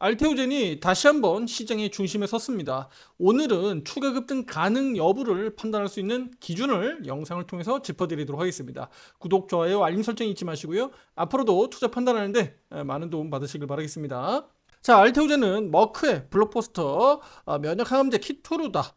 알테오젠이 다시 한번 시장의 중심에 섰습니다. 오늘은 추가 급등 가능 여부를 판단할 수 있는 기준을 영상을 통해서 짚어드리도록 하겠습니다. 구독, 좋아요, 알림 설정 잊지 마시고요. 앞으로도 투자 판단하는데 많은 도움 받으시길 바라겠습니다. 자, 알테오젠은 머크의 블록버스터 면역 항암제 키토루다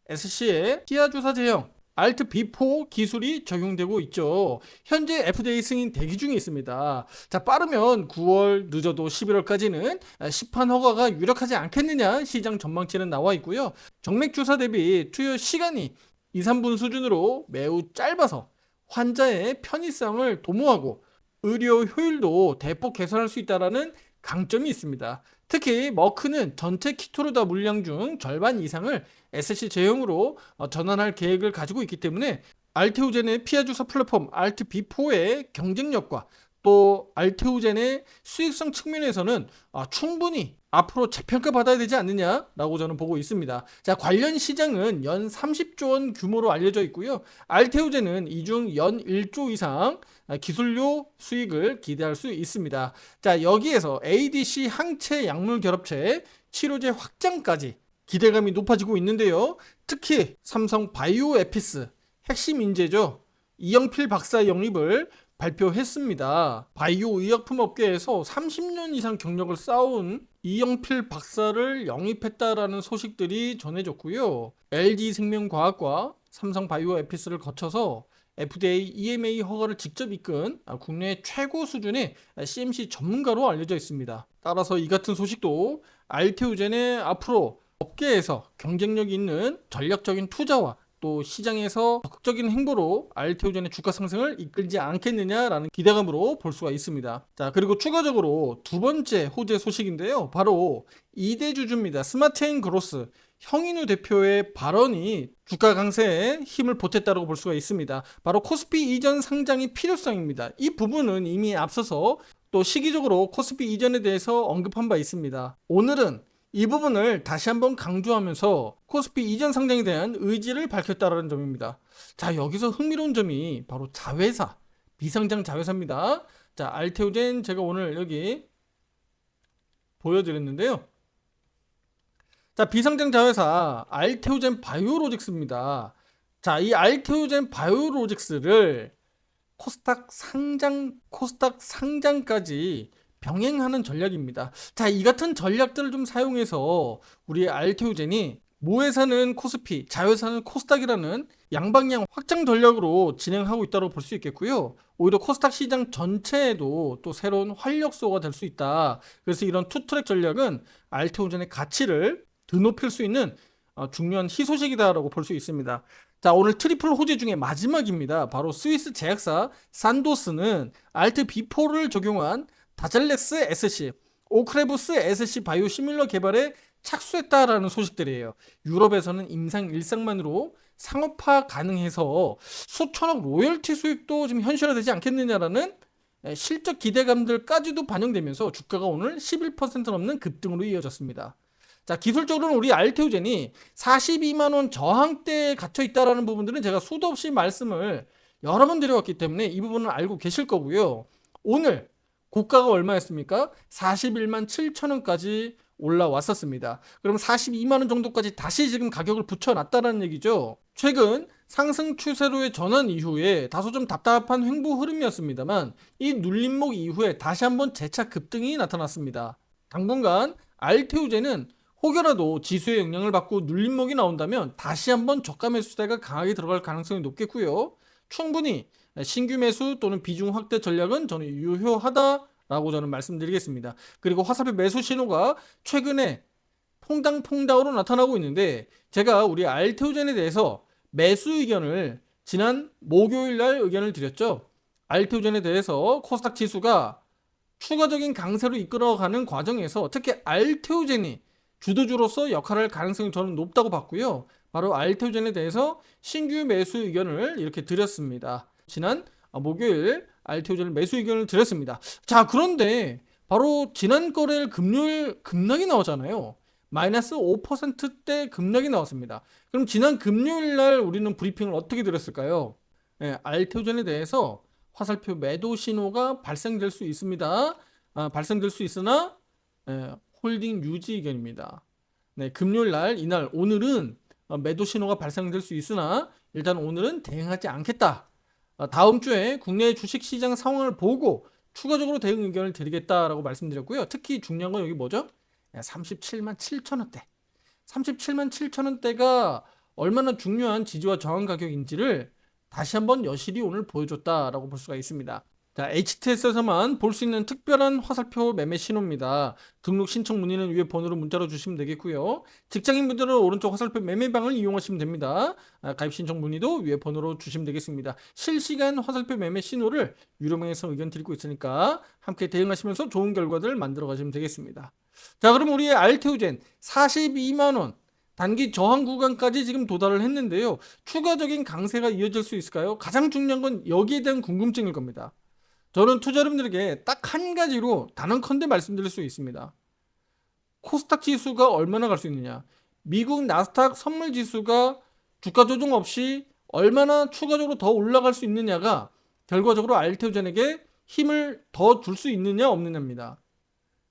SC의 치아 주사 제형 알트 B4 기술이 적용되고 있죠. 현재 FDA 승인 대기 중에 있습니다. 자, 빠르면 9월, 늦어도 11월까지는 시판 허가가 유력하지 않겠느냐 시장 전망치는 나와 있고요. 정맥 주사 대비 투여 시간이 2, 3분 수준으로 매우 짧아서 환자의 편의성을 도모하고 의료 효율도 대폭 개선할 수 있다는 강점이 있습니다. 특히 머크는 전체 키토르다 물량 중 절반 이상을 SC 제형으로 전환할 계획을 가지고 있기 때문에 알테오젠의 피하 주사 플랫폼 알트 B4의 경쟁력과 또 알테오젠의 수익성 측면에서는 충분히 앞으로 재평가 받아야 되지 않느냐라고 저는 보고 있습니다. 자, 관련 시장은 연 30조 원 규모로 알려져 있고요. 알테오젠은 이 중 연 1조 이상 기술료 수익을 기대할 수 있습니다. 자, 여기에서 ADC 항체 약물 결합체 치료제 확장까지 기대감이 높아지고 있는데요. 특히 삼성 바이오 에피스 핵심 인재죠. 이영필 박사 영입을 발표했습니다. 바이오 의약품 업계에서 30년 이상 경력을 쌓아온 이영필 박사를 영입했다라는 소식들이 전해졌고요. LG생명과학과 삼성 바이오 에피스를 거쳐서 FDA, EMA 허가를 직접 이끈 국내 최고 수준의 CMC 전문가로 알려져 있습니다. 따라서 이 같은 소식도 알테오젠의 앞으로 업계에서 경쟁력이 있는 전략적인 투자와 또 시장에서 적극적인 행보로 알테오젠의 주가 상승을 이끌지 않겠느냐라는 기대감으로 볼 수가 있습니다. 자, 그리고 추가적으로 두 번째 호재 소식인데요. 바로 이대주주입니다. 스마트앤그로스 형인우 대표의 발언이 주가 강세에 힘을 보탰다고 볼 수가 있습니다. 바로 코스피 이전 상장의 필요성입니다. 이 부분은 이미 앞서서 또 시기적으로 코스피 이전에 대해서 언급한 바 있습니다. 오늘은 이 부분을 다시 한번 강조하면서 코스피 이전 상장에 대한 의지를 밝혔다는 점입니다. 자, 여기서 흥미로운 점이 바로 자회사, 비상장 자회사입니다. 자, 알테오젠 제가 오늘 여기 보여드렸는데요. 자, 비상장 자회사 알테오젠 바이오로직스입니다. 자, 이 알테오젠 바이오로직스를 코스닥 상장까지 병행하는 전략입니다. 자, 이 같은 전략들을 좀 사용해서 우리 알테오젠이 모회사는 코스피, 자회사는 코스닥이라는 양방향 확장 전략으로 진행하고 있다고 볼 수 있겠고요. 오히려 코스닥 시장 전체에도 또 새로운 활력소가 될 수 있다. 그래서 이런 투트랙 전략은 알테오젠의 가치를 드높일 수 있는 중요한 희소식이다라고 볼 수 있습니다. 자, 오늘 트리플 호재 중에 마지막입니다. 바로 스위스 제약사 산도스는 알트 B4를 적용한 다젤렉스 SC, 오크레부스 SC 바이오 시뮬러 개발에 착수했다라는 소식들이에요. 유럽에서는 임상 일상만으로 상업화 가능해서 수천억 로열티 수익도 지금 현실화되지 않겠느냐라는 실적 기대감들까지도 반영되면서 주가가 오늘 11% 넘는 급등으로 이어졌습니다. 자, 기술적으로는 우리 알테오젠이 42만원 저항대에 갇혀 있다라는 부분들은 제가 수도 없이 말씀을 여러 번 드려왔기 때문에 이 부분은 알고 계실 거고요. 오늘 고가가 얼마였습니까? 41만 7천원까지 올라왔었습니다. 그럼 42만원 정도까지 다시 지금 가격을 붙여놨다는 얘기죠. 최근 상승 추세로의 전환 이후에 다소 좀 답답한 횡보 흐름이었습니다만 이 눌림목 이후에 다시 한번 재차 급등이 나타났습니다. 당분간 알테오젠은 혹여라도 지수의 영향을 받고 눌림목이 나온다면 다시 한번 저가 매수세가 강하게 들어갈 가능성이 높겠고요. 충분히 신규 매수 또는 비중 확대 전략은 저는 유효하다라고 저는 말씀드리겠습니다. 그리고 화살표 매수 신호가 최근에 퐁당퐁당으로 나타나고 있는데 제가 우리 알테오젠에 대해서 매수 의견을 지난 목요일 날 의견을 드렸죠. 알테오젠에 대해서 코스닥 지수가 추가적인 강세로 이끌어가는 과정에서 특히 알테오젠이 주도주로서 역할을 할 가능성이 저는 높다고 봤고요. 바로 알테오젠에 대해서 신규 매수 의견을 이렇게 드렸습니다. 지난 목요일 알테오젠 매수 의견을 드렸습니다. 자, 그런데 바로 지난 거래일 금요일 급락이 나오잖아요. 마이너스 5%대 급락이 나왔습니다. 그럼 지난 금요일 날 우리는 브리핑을 어떻게 드렸을까요? 알테오젠에 대해서 화살표 매도 신호가 발생될 수 있습니다. 발생될 수 있으나 홀딩 유지 의견입니다. 네, 금요일 날 이날 오늘은 매도 신호가 발생될 수 있으나 일단 오늘은 대응하지 않겠다. 다음 주에 국내 주식시장 상황을 보고 추가적으로 대응 의견을 드리겠다라고 말씀드렸고요. 특히 중요한 건 여기 뭐죠? 37만 7천 원대. 37만 7천 원대가 얼마나 중요한 지지와 저항 가격인지를 다시 한번 여실히 오늘 보여줬다라고 볼 수가 있습니다. 자, HTS에서만 볼 수 있는 특별한 화살표 매매 신호입니다. 등록 신청 문의는 위에 번호로 문자로 주시면 되겠고요. 직장인분들은 오른쪽 화살표 매매방을 이용하시면 됩니다. 가입 신청 문의도 위에 번호로 주시면 되겠습니다. 실시간 화살표 매매 신호를 유료명에서 의견 드리고 있으니까 함께 대응하시면서 좋은 결과들 만들어 가시면 되겠습니다. 자, 그럼 우리의 알테오젠 42만 원 단기 저항 구간까지 지금 도달을 했는데요. 추가적인 강세가 이어질 수 있을까요? 가장 중요한 건 여기에 대한 궁금증일 겁니다. 저는 투자자분들에게 딱 한 가지로 단언컨대 말씀드릴 수 있습니다. 코스닥 지수가 얼마나 갈 수 있느냐, 미국 나스닥 선물 지수가 주가 조정 없이 얼마나 추가적으로 더 올라갈 수 있느냐가 결과적으로 알테오젠에게 힘을 더 줄 수 있느냐 없느냐입니다.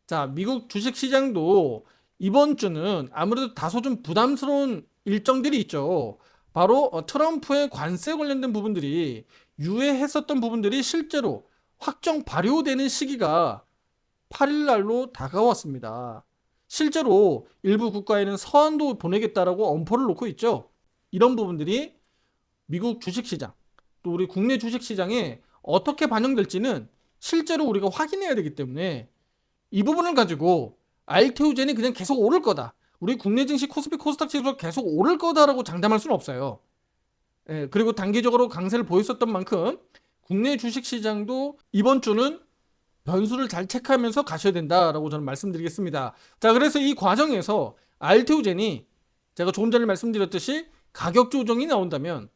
자, 미국 주식시장도 이번 주는 아무래도 다소 좀 부담스러운 일정들이 있죠. 바로 트럼프의 관세 관련된 부분들이 유예했었던 부분들이 실제로 확정 발효되는 시기가 8일 날로 다가왔습니다. 실제로 일부 국가에는 서한도 보내겠다라고 엄포를 놓고 있죠. 이런 부분들이 미국 주식시장, 또 우리 국내 주식시장에 어떻게 반영될지는 실제로 우리가 확인해야 되기 때문에 이 부분을 가지고 알테오젠이 그냥 계속 오를 거다, 우리 국내 증시 코스피 코스닥 지수가 계속 오를 거다라고 장담할 수는 없어요. 그리고 단기적으로 강세를 보였었던 만큼 국내 주식시장도 이번 주는 변수를 잘 체크하면서 가셔야 된다라고 저는 말씀드리겠습니다. 자, 그래서 이 과정에서 알테오젠이 제가 조금 전에 말씀드렸듯이 가격 조정이 나온다면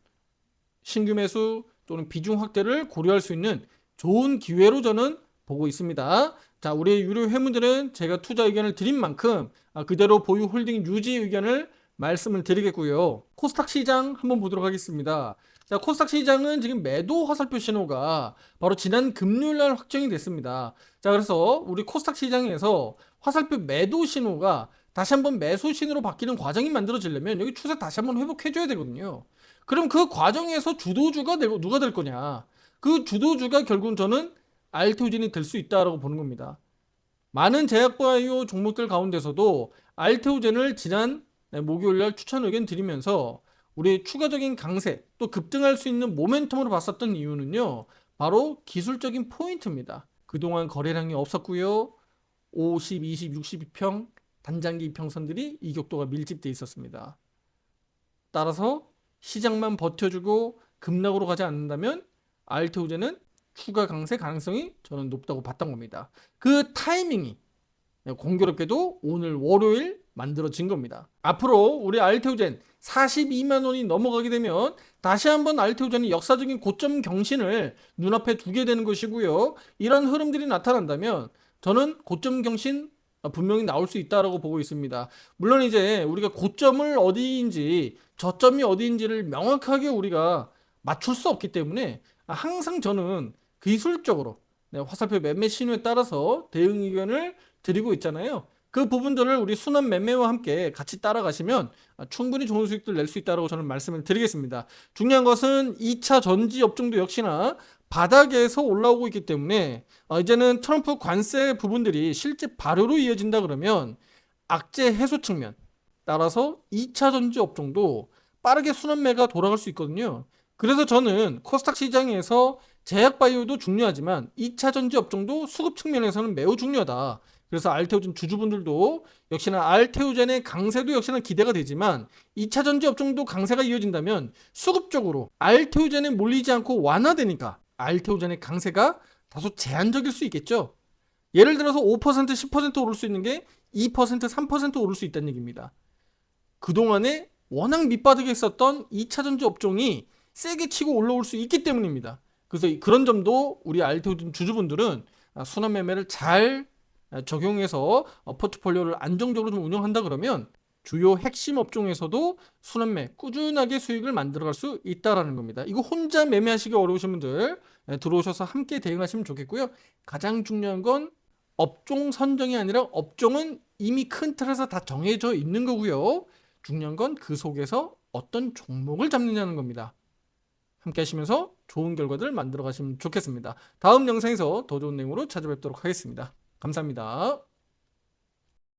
신규 매수 또는 비중 확대를 고려할 수 있는 좋은 기회로 저는 보고 있습니다. 자, 우리 유료 회원들은 제가 투자 의견을 드린 만큼 그대로 보유 홀딩 유지 의견을 말씀을 드리겠고요. 코스닥 시장 한번 보도록 하겠습니다. 자, 코스닥 시장은 지금 매도 화살표 신호가 바로 지난 금요일 날 확정이 됐습니다. 자, 그래서 우리 코스닥 시장에서 화살표 매도 신호가 다시 한번 매수 신호로 바뀌는 과정이 만들어지려면 여기 추세 다시 한번 회복해줘야 되거든요. 그럼 그 과정에서 주도주가 누가 될 거냐? 그 주도주가 결국은 저는 알테오젠이 될 수 있다라고 보는 겁니다. 많은 제약바이오 종목들 가운데서도 알테오젠을 지난 목요일 날 추천 의견 드리면서 우리 추가적인 강세 또 급등할 수 있는 모멘텀으로 봤었던 이유는요, 바로 기술적인 포인트입니다. 그동안 거래량이 없었고요. 50, 20, 62평 단장기 이평선들이 이격도가 밀집돼 있었습니다. 따라서 시장만 버텨주고 급락으로 가지 않는다면 알테오젠은 추가 강세 가능성이 저는 높다고 봤던 겁니다. 그 타이밍이 공교롭게도 오늘 월요일 만들어진 겁니다. 앞으로 우리 알테오젠 42만 원이 넘어가게 되면 다시 한번 알테오젠이 역사적인 고점 경신을 눈앞에 두게 되는 것이고요. 이런 흐름들이 나타난다면 저는 고점 경신 분명히 나올 수 있다라고 보고 있습니다. 물론 이제 우리가 고점을 어디인지 저점이 어디인지를 명확하게 우리가 맞출 수 없기 때문에 항상 저는 기술적으로 화살표 매매 신호에 따라서 대응 의견을 드리고 있잖아요. 그 부분들을 우리 순환 매매와 함께 같이 따라가시면 충분히 좋은 수익들 낼 수 있다고 저는 말씀을 드리겠습니다. 중요한 것은 2차 전지 업종도 역시나 바닥에서 올라오고 있기 때문에 이제는 트럼프 관세 부분들이 실제 발효로 이어진다 그러면 악재 해소 측면 따라서 2차 전지 업종도 빠르게 순환매가 돌아갈 수 있거든요. 그래서 저는 코스닥 시장에서 제약바이오도 중요하지만 2차 전지 업종도 수급 측면에서는 매우 중요하다. 그래서 알테오젠 주주분들도 역시나 알테오젠의 강세도 역시나 기대가 되지만 2차 전지 업종도 강세가 이어진다면 수급적으로 알테오젠에 몰리지 않고 완화되니까 알테오젠의 강세가 다소 제한적일 수 있겠죠. 예를 들어서 5% 10% 오를 수 있는 게 2% 3% 오를 수 있다는 얘기입니다. 그동안에 워낙 밑바닥에 있었던 2차 전지 업종이 세게 치고 올라올 수 있기 때문입니다. 그래서 그런 점도 우리 알테오젠 주주분들은 순환 매매를 잘 적용해서 포트폴리오를 안정적으로 좀 운영한다 그러면 주요 핵심 업종에서도 순환매 꾸준하게 수익을 만들어갈 수 있다라는 겁니다. 이거 혼자 매매하시기 어려우신 분들 들어오셔서 함께 대응하시면 좋겠고요. 가장 중요한 건 업종 선정이 아니라 업종은 이미 큰 틀에서 다 정해져 있는 거고요. 중요한 건 그 속에서 어떤 종목을 잡느냐는 겁니다. 함께 하시면서 좋은 결과들 만들어 가시면 좋겠습니다. 다음 영상에서 더 좋은 내용으로 찾아뵙도록 하겠습니다. 감사합니다.